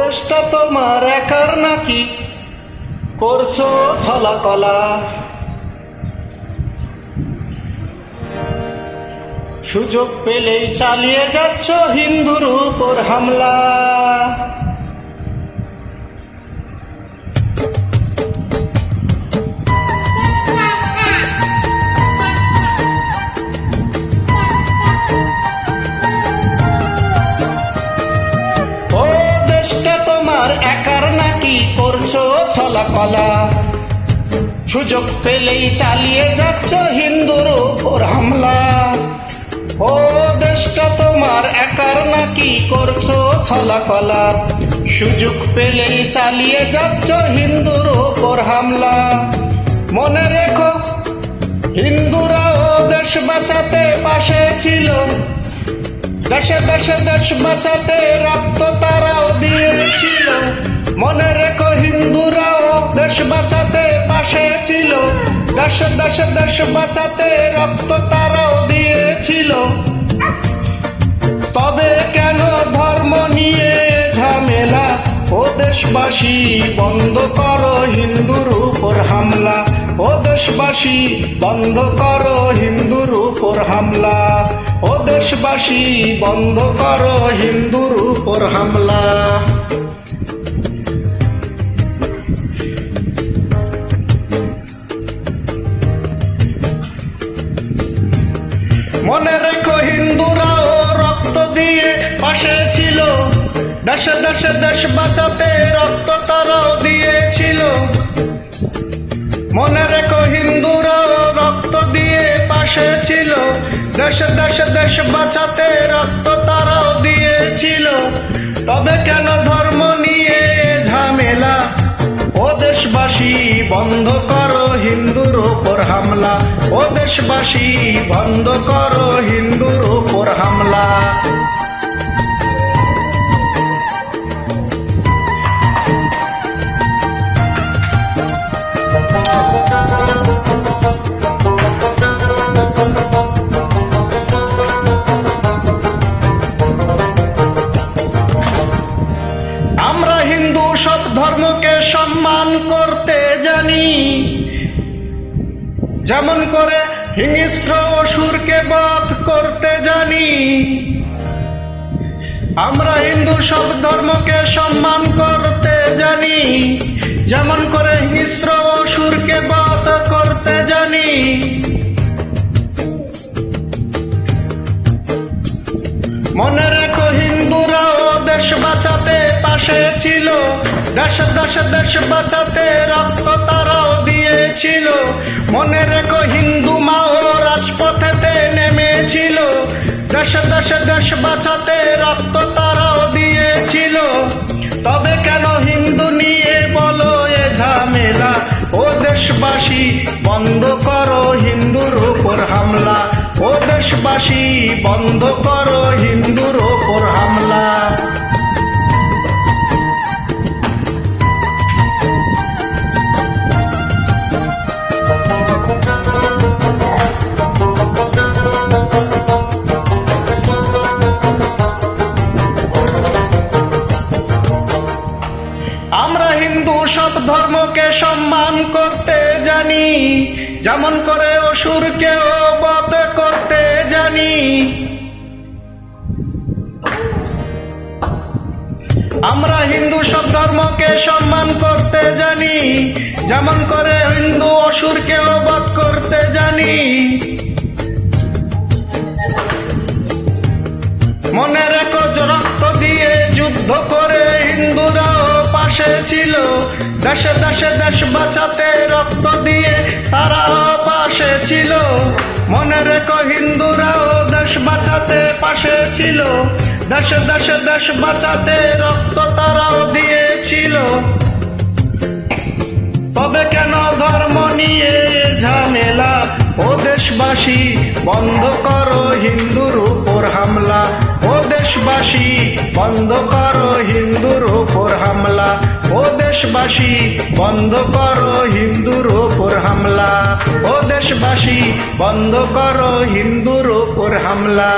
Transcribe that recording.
দেশটা তোমার একার নাকি, করছো ছলা কলা। সুযোগ পেলেই চালিয়ে যাচ্ছ হিন্দুর উপর হামলা। ও দেশটা তোমার একার নাকি, করছো ছলা কলা। সুযোগ পেলেই চালিয়ে যাচ্ছ হিন্দুর উপর হামলা। ও দেশটা তোমার একার নাকি, করছো ছলা কলা। সুযোগ পেলেই চালিয়ে যাচ্ছ হিন্দুর উপর হামলা। মনে রেখো হিন্দুরাও দেশ বাঁচাতে পাশে ছিল, দেশে দেশে দেশ বাঁচাতে রক্ত তারাও দিয়েছিল। মনে রেখো হিন্দুরাও দেশ বাঁচাতে পাশে ছিল, দেশে দেশে দেশ বাঁচাতে রক্ত তারাও দিয়েছিল। তবে কেন ধর্ম নিয়ে ঝামেলা, ও দেশবাসী বন্ধ করো হিন্দুর উপর হামলা। ও দেশবাসী বন্ধ করো হিন্দুর উপর হামলা। ও দেশবাসী বন্ধ করো হিন্দুর উপর হামলা। মনে রেখো হিন্দুরাও রক্ত দিয়ে পাশে ছিল, দেশে দেশে দেশ বাঁচাতে রক্ত তারাও দিয়েছিল। মনে রেখো হিন্দুরাও রক্ত দিয়ে পাশে ছিল, দেশে দেশে দেশ বাঁচাতে রক্ত তারাও দিয়েছিল। তবে কেন ধর্ম নিয়ে ঝামেলা, ও দেশবাসী বন্ধ করো হিন্দুর উপর হামলা। ও দেশবাসী বন্ধ করো হিন্দুর উপর হামলা। আমরা হিন্দু সব ধর্মকে সম্মান করতে জানি, যেমন করে হিংস্র অসুরকে বধ করতে জানি। আমরা হিন্দু সব ধর্মকে সম্মান করতে জানি, যেমন করে হিংস্র অসুরকে বধ করতে জানি। মনে রেখো হিন্দুরাও দেশ বাঁচাতে পাশে ছিল, দেশে দেশে দেশ বাঁচাতে রক্ত তারাও দিয়েছিল। মনে রেখো হিন্দু মাও রাজপথেতে নেমেছিল, দেশে দেশে দেশ বাঁচাতে রক্ত তারাও দিয়েছিল। তবে কেন হিন্দু নিয়ে বলো এ ঝামেলা, ও দেশবাসী বন্ধ করো হিন্দুর উপর হামলা। ও দেশবাসী বন্ধ করো হিন্দুর উপর হামলা। আমরা হিন্দু সব ধর্মকে সম্মান করতে জানি, যেমন করে অসুরকেও বধ করতে জানি। আমরা হিন্দু সব ধর্মকে সম্মান করতে জানি, যেমন করে হিন্দু অসুরকেও বধ করতে জানি। মনে রেখো রক্ত দিয়ে যুদ্ধ করে হিন্দুরাও পাশে ছিল, দেশে দেশে দেশ বাঁচাতে রক্ত দিয়ে তারাও পাশে ছিল। মনে রেখো হিন্দুরাও দেশ বাঁচাতে পাশে ছিল, দেশে দেশে দেশ বাঁচাতে রক্ত তারাও দিয়েছিল। তবে কেন ধর্ম নিয়ে ঝামেলা, ও দেশবাসী বন্ধ করো হিন্দুর উপর হামলা। ও দেশবাসী বন্ধ করো হিন্দুর উপর হামলা। ও দেশবাসী বন্ধ করো হিন্দুর উপর হামলা। ও দেশবাসী বন্ধ করো হিন্দুর উপর হামলা।